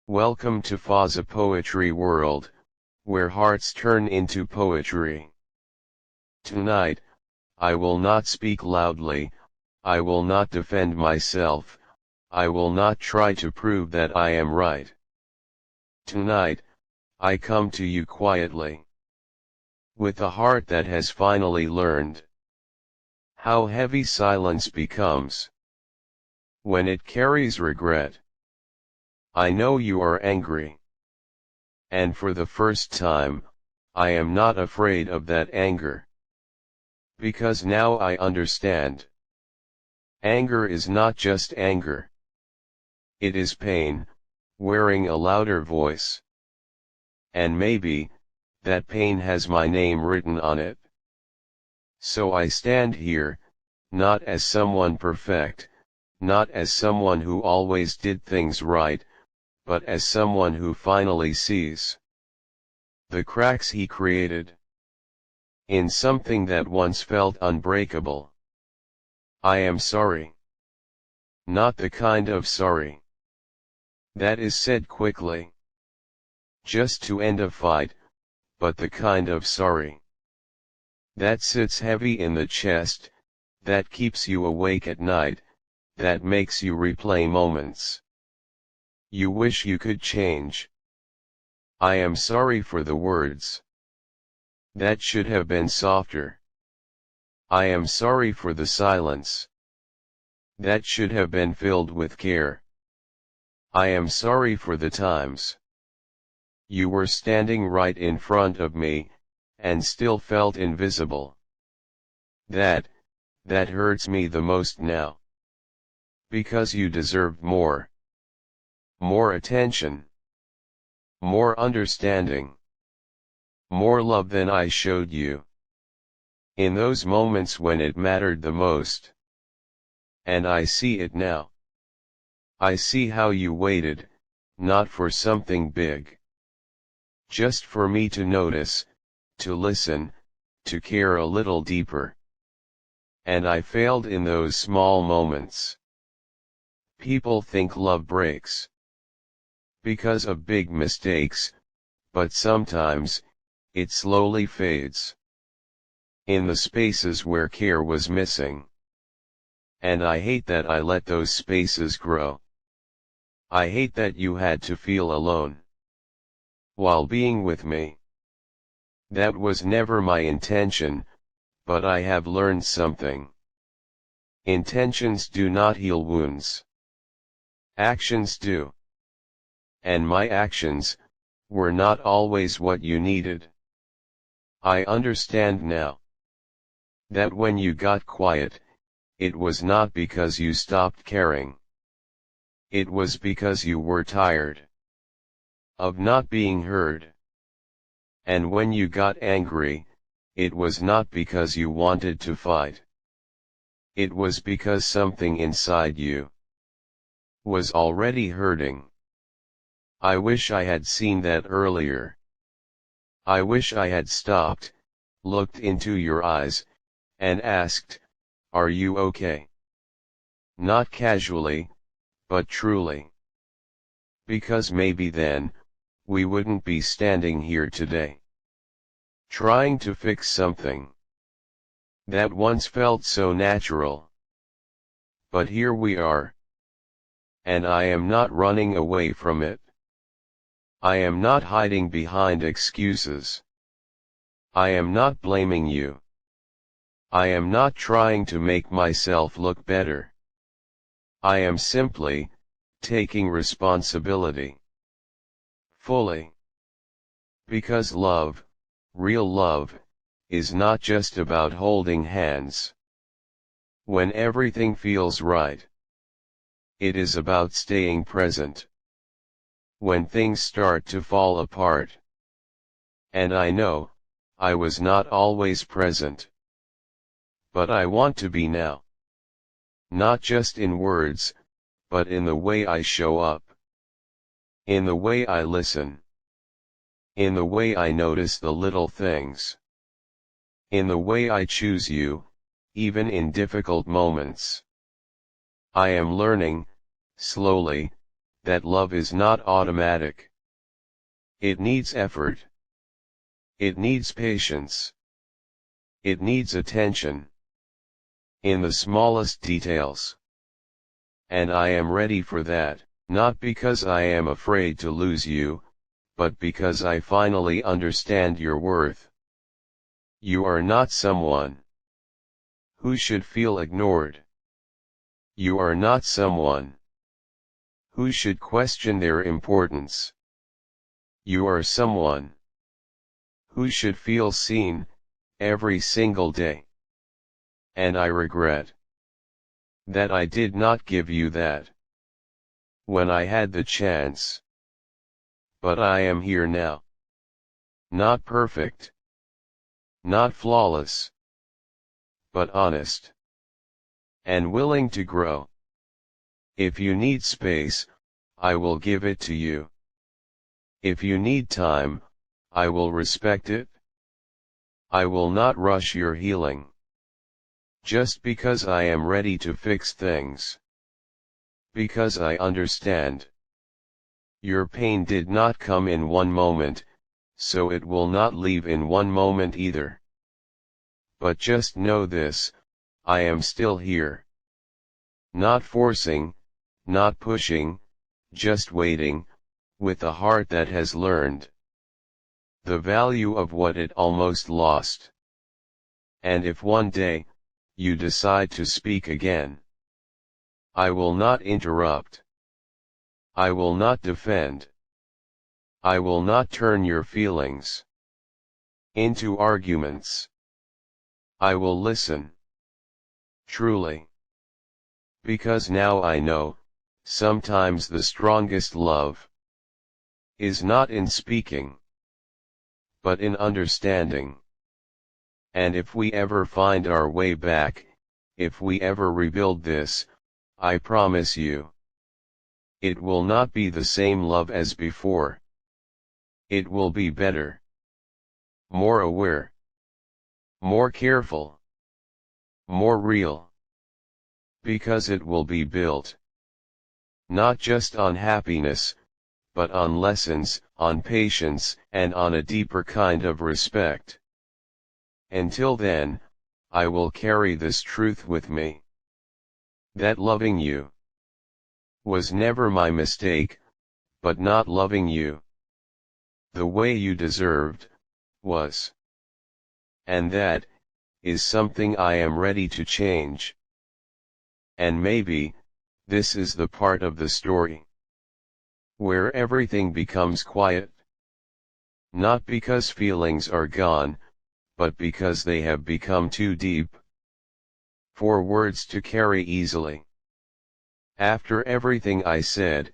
Welcome to Fazza Poetry World, where hearts turn into poetry. Tonight, I will not speak loudly, I will not defend myself, I will not try to prove that I am right. Tonight, I come to you quietly, with a heart that has finally learned how heavy silence becomes when it carries regret. I know you are angry. And for the first time, I am not afraid of that anger. Because now I understand. Anger is not just anger. It is pain, wearing a louder voice. And maybe, that pain has my name written on it. So I stand here, not as someone perfect, not as someone who always did things right, but as someone who finally sees the cracks he created in something that once felt unbreakable. I am sorry. Not the kind of sorry that is said quickly, just to end a fight, but the kind of sorry that sits heavy in the chest, that keeps you awake at night, that makes you replay moments you wish you could change. I am sorry for the words that should have been softer. I am sorry for the silence that should have been filled with care. I am sorry for the times you were standing right in front of me, and still felt invisible. That hurts me the most now. Because you deserved more. More attention. More understanding. More love than I showed you. In those moments when it mattered the most. And I see it now. I see how you waited, not for something big. Just for me to notice, to listen, to care a little deeper. And I failed in those small moments. People think love breaks because of big mistakes, but sometimes, it slowly fades in the spaces where care was missing. And I hate that I let those spaces grow. I hate that you had to feel alone while being with me. That was never my intention, but I have learned something. Intentions do not heal wounds. Actions do. And my actions were not always what you needed. I understand now that when you got quiet, it was not because you stopped caring. It was because you were tired of not being heard. And when you got angry, it was not because you wanted to fight. It was because something inside you was already hurting. I wish I had seen that earlier. I wish I had stopped, looked into your eyes, and asked, "Are you okay?" Not casually, but truly. Because maybe then, we wouldn't be standing here today, trying to fix something that once felt so natural. But here we are. And I am not running away from it. I am not hiding behind excuses. I am not blaming you. I am not trying to make myself look better. I am simply taking responsibility fully. Because love, real love, is not just about holding hands when everything feels right. It is about staying present when things start to fall apart. And I know, I was not always present. But I want to be now. Not just in words, but in the way I show up. In the way I listen. In the way I notice the little things. In the way I choose you, even in difficult moments. I am learning, slowly, that love is not automatic. It needs effort. It needs patience. It needs attention. In the smallest details. And I am ready for that, not because I am afraid to lose you, but because I finally understand your worth. You are not someone who should feel ignored. You are not someone who should question their importance. You are someone who should feel seen, every single day. And I regret that I did not give you that when I had the chance. But I am here now. Not perfect. Not flawless. But honest. And willing to grow. If you need space, I will give it to you. If you need time, I will respect it. I will not rush your healing. Just because I am ready to fix things. Because I understand. Your pain did not come in one moment, so it will not leave in one moment either. But just know this, I am still here. Not forcing, not pushing, just waiting, with a heart that has learned the value of what it almost lost. And if one day, you decide to speak again, I will not interrupt. I will not defend. I will not turn your feelings into arguments. I will listen. Truly. Because now I know, sometimes the strongest love is not in speaking, but in understanding. And if we ever find our way back, if we ever rebuild this, I promise you, it will not be the same love as before. It will be better, more aware, more careful, more real. Because it will be built, not just on happiness, but on lessons, on patience, and on a deeper kind of respect. Until then, I will carry this truth with me. That loving you was never my mistake, but not loving you the way you deserved, was. And that is something I am ready to change. And maybe, this is the part of the story where everything becomes quiet. Not because feelings are gone, but because they have become too deep for words to carry easily. After everything I said,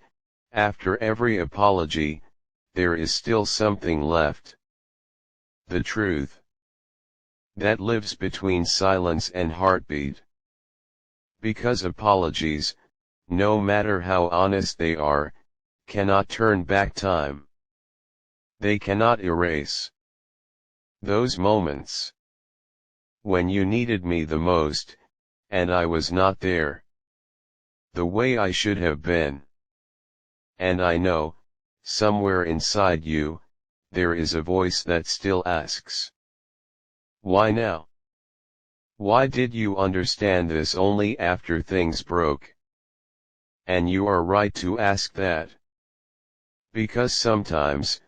after every apology, there is still something left. The truth that lives between silence and heartbeat. Because apologies, no matter how honest they are, cannot turn back time. They cannot erase those moments when you needed me the most, and I was not there the way I should have been. And I know, somewhere inside you, there is a voice that still asks, why now? Why did you understand this only after things broke? And you are right to ask that. Because sometimes,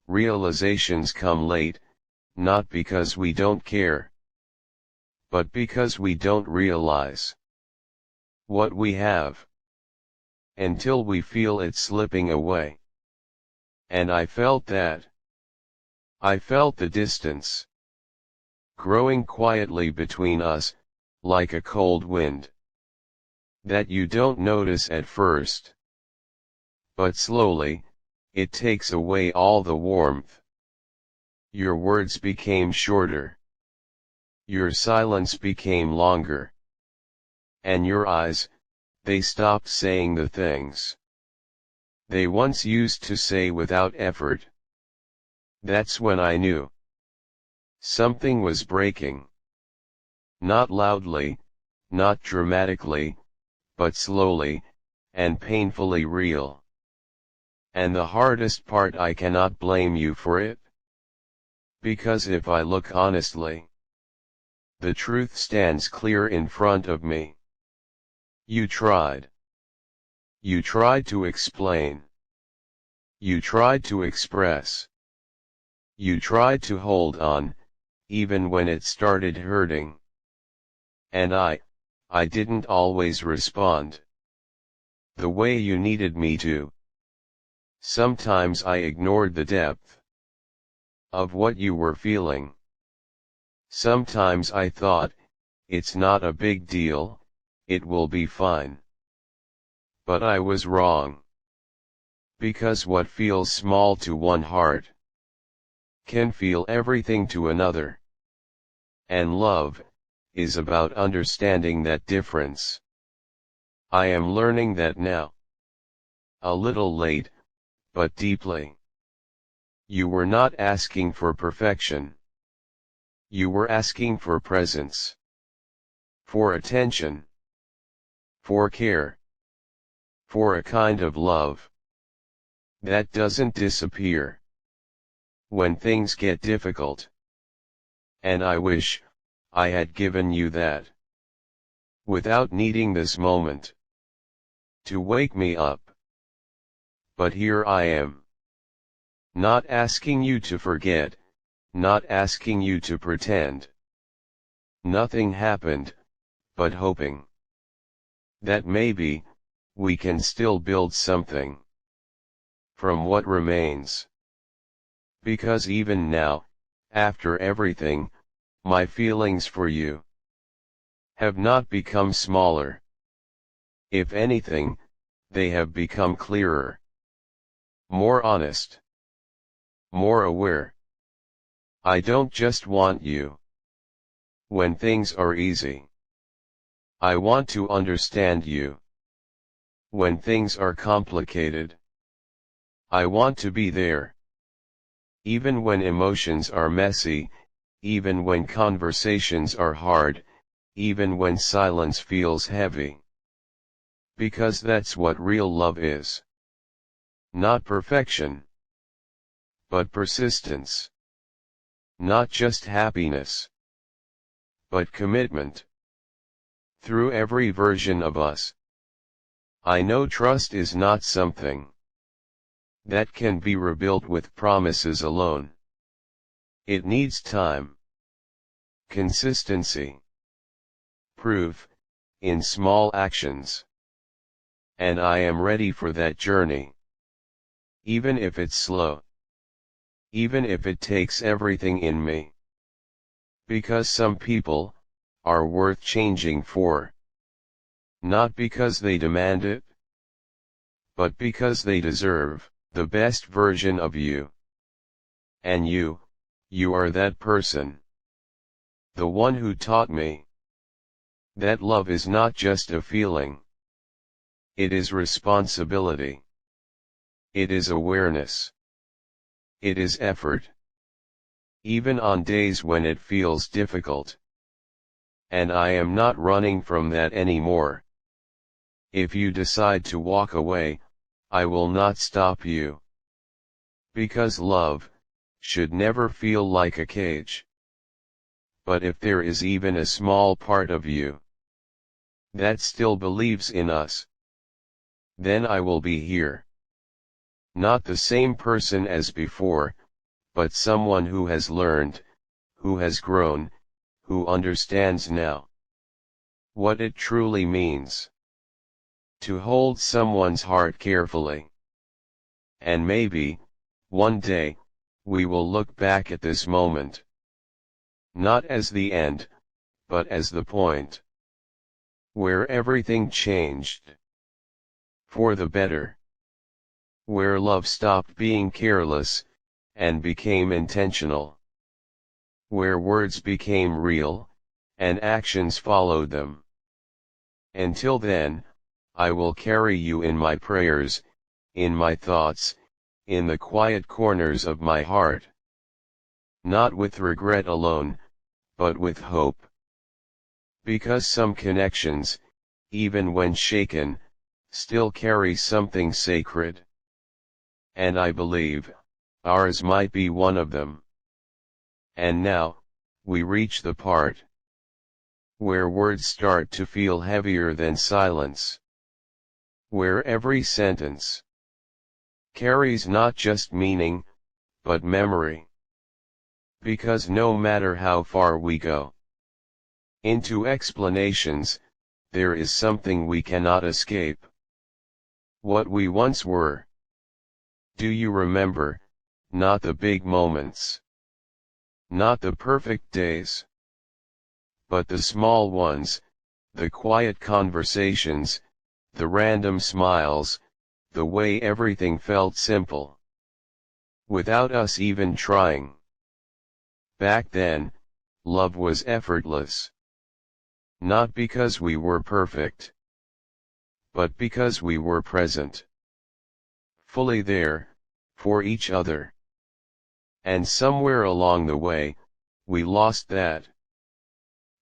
realizations come late, not because we don't care, but because we don't realize what we have until we feel it slipping away. And I felt that. I felt the distance growing quietly between us, like a cold wind that you don't notice at first. But slowly, it takes away all the warmth. Your words became shorter. Your silence became longer. And your eyes, they stopped saying the things they once used to say without effort. That's when I knew something was breaking. Not loudly, not dramatically, but slowly, and painfully real. And the hardest part, I cannot blame you for it. Because if I look honestly, the truth stands clear in front of me. You tried. You tried to explain. You tried to express. You tried to hold on, even when it started hurting. And I didn't always respond the way you needed me to. Sometimes I ignored the depth of what you were feeling. Sometimes I thought, it's not a big deal, it will be fine. But I was wrong. Because what feels small to one heart can feel everything to another. And love is about understanding that difference. I am learning that now. A little late, but deeply. You were not asking for perfection. You were asking for presence. For attention. For care. For a kind of love that doesn't disappear when things get difficult. And I wish I had given you that, without needing this moment to wake me up. But here I am. Not asking you to forget, not asking you to pretend. Nothing happened, but hoping that maybe we can still build something from what remains. Because even now, after everything, my feelings for you have not become smaller. If anything, they have become clearer, more honest, more aware. I don't just want you when things are easy. I want to understand you when things are complicated. I want to be there, even when emotions are messy, even when conversations are hard, even when silence feels heavy. Because that's what real love is. Not perfection, but persistence. Not just happiness, but commitment. Through every version of us. I know trust is not something that can be rebuilt with promises alone. It needs time, consistency, proof, in small actions. And I am ready for that journey. Even if it's slow. Even if it takes everything in me. Because some people are worth changing for. Not because they demand it, but because they deserve the best version of you. And you are that person. The one who taught me that love is not just a feeling. It is responsibility. It is awareness. It is effort. Even on days when it feels difficult. And I am not running from that anymore. If you decide to walk away, I will not stop you. Because love should never feel like a cage. But if there is even a small part of you that still believes in us, then I will be here. Not the same person as before, but someone who has learned, who has grown, who understands now what it truly means to hold someone's heart carefully. And maybe, one day, we will look back at this moment, not as the end, but as the point where everything changed for the better. Where love stopped being careless and became intentional. Where words became real and actions followed them. Until then, I will carry you in my prayers, in my thoughts, in the quiet corners of my heart. Not with regret alone, but with hope. Because some connections, even when shaken, still carry something sacred. and I believe, ours might be one of them. And now, we reach the part where words start to feel heavier than silence, where every sentence carries not just meaning, but memory. Because no matter how far we go into explanations, there is something we cannot escape. What we once were. Do you remember? Not the big moments, not the perfect days, but the small ones, the quiet conversations, the random smiles, the way everything felt simple, without us even trying. Back then, love was effortless. Not because we were perfect, but because we were present, fully there, for each other. And somewhere along the way, we lost that.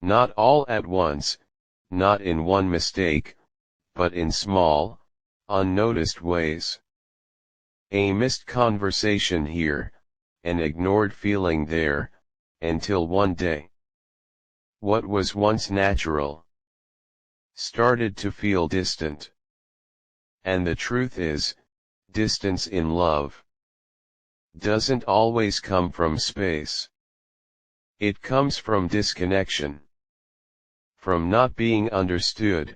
Not all at once, not in one mistake, but in small, unnoticed ways. A missed conversation here, an ignored feeling there, until one day, what was once natural started to feel distant. And the truth is, distance in love doesn't always come from space. It comes from disconnection. From not being understood,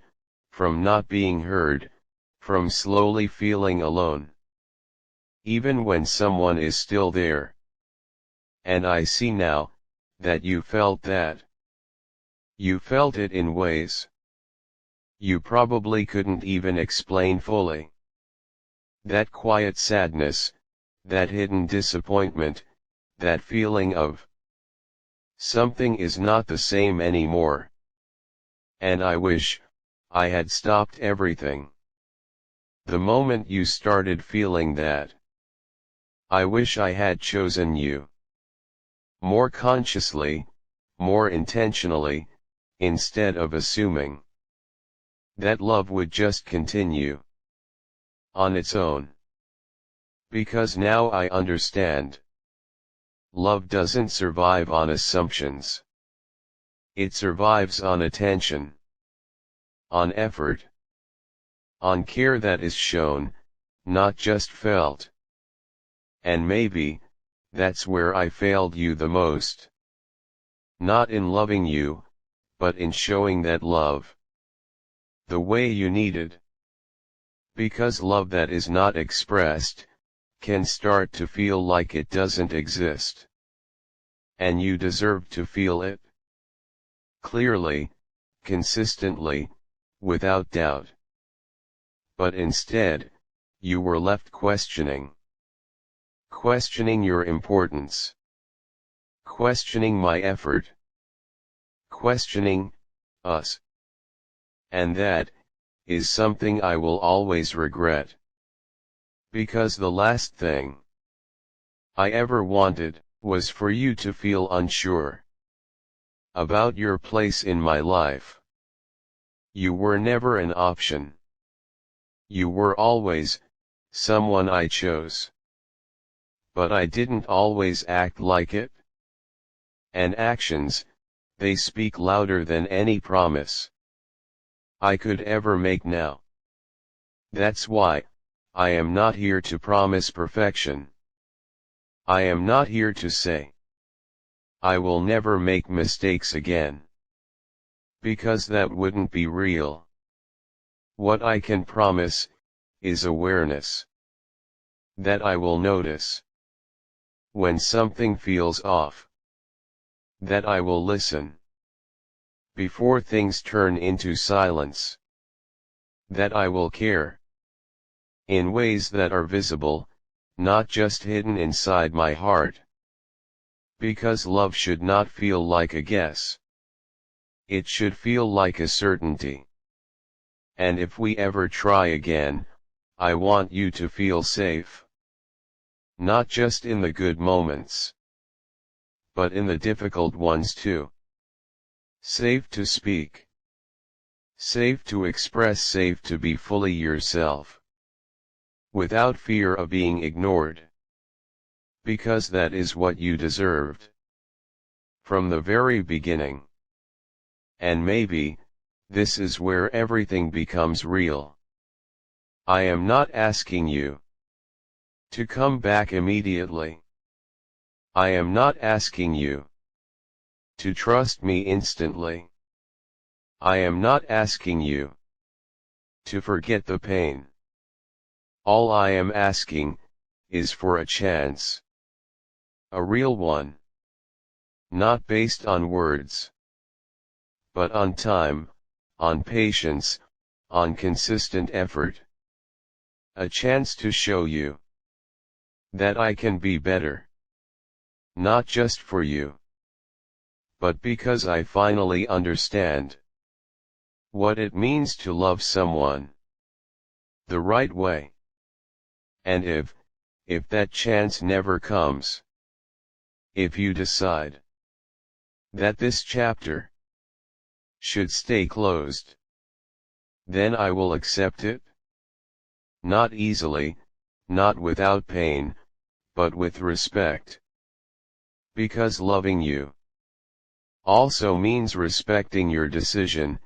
from not being heard, from slowly feeling alone. Even when someone is still there. And I see now, that you felt that. You felt it in ways you probably couldn't even explain fully. That quiet sadness, that hidden disappointment, that feeling of something is not the same anymore. And I wish I had stopped everything. The moment you started feeling that, I wish I had chosen you. More consciously, more intentionally, instead of assuming that love would just continue on its own. Because now I understand. Love doesn't survive on assumptions. It survives on attention, on effort, on care that is shown, not just felt. And maybe, that's where I failed you the most. Not in loving you, but in showing that love the way you needed. Because love that is not expressed can start to feel like it doesn't exist. And you deserve to feel it. Clearly, consistently, without doubt. But instead, you were left questioning. Questioning your importance. Questioning my effort. Questioning us. And that is something I will always regret. Because the last thing I ever wanted was for you to feel unsure about your place in my life. You were never an option. You were always someone I chose. But I didn't always act like it. And actions, they speak louder than any promise I could ever make now. That's why I am not here to promise perfection. I am not here to say I will never make mistakes again. Because that wouldn't be real. What I can promise is awareness. That I will notice when something feels off. That I will listen before things turn into silence. That I will care in ways that are visible, not just hidden inside my heart. Because love should not feel like a guess. It should feel like a certainty. And if we ever try again, I want you to feel safe. Not just in the good moments, but in the difficult ones too. Safe to speak. Safe to express, safe to be fully yourself. without fear of being ignored. Because that is what you deserved. From the very beginning. And maybe, this is where everything becomes real. I am not asking you to come back immediately. I am not asking you to trust me instantly. I am not asking you to forget the pain. All I am asking is for a chance. A real one. Not based on words, but on time, on patience, on consistent effort. A chance to show you that I can be better. Not just for you, but because I finally understand what it means to love someone the right way. And if that chance never comes, if you decide that this chapter should stay closed, then I will accept it. Not easily, not without pain, but with respect. Because loving you also means respecting your decision,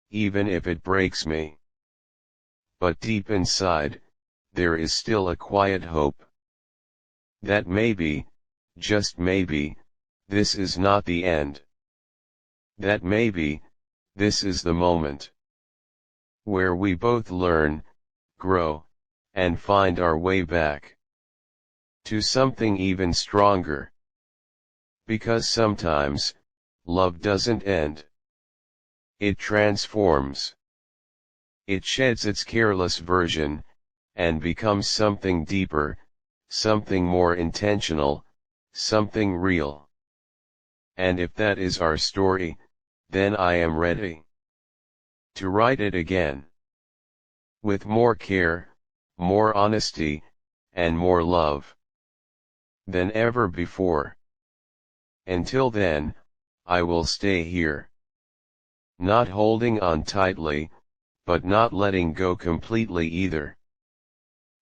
even if it breaks me. But deep inside, there is still a quiet hope that maybe, just maybe, this is not the end. That maybe, this is the moment where we both learn, grow, and find our way back to something even stronger. Because sometimes, love doesn't end. It transforms. It sheds its careless version, and becomes something deeper, something more intentional, something real. And if that is our story, then I am ready to write it again. With more care, more honesty, and more love than ever before. Until then, I will stay here. Not holding on tightly, but not letting go completely either.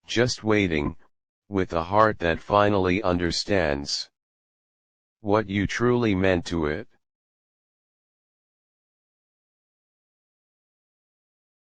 Just waiting, with a heart that finally understands what you truly meant to it.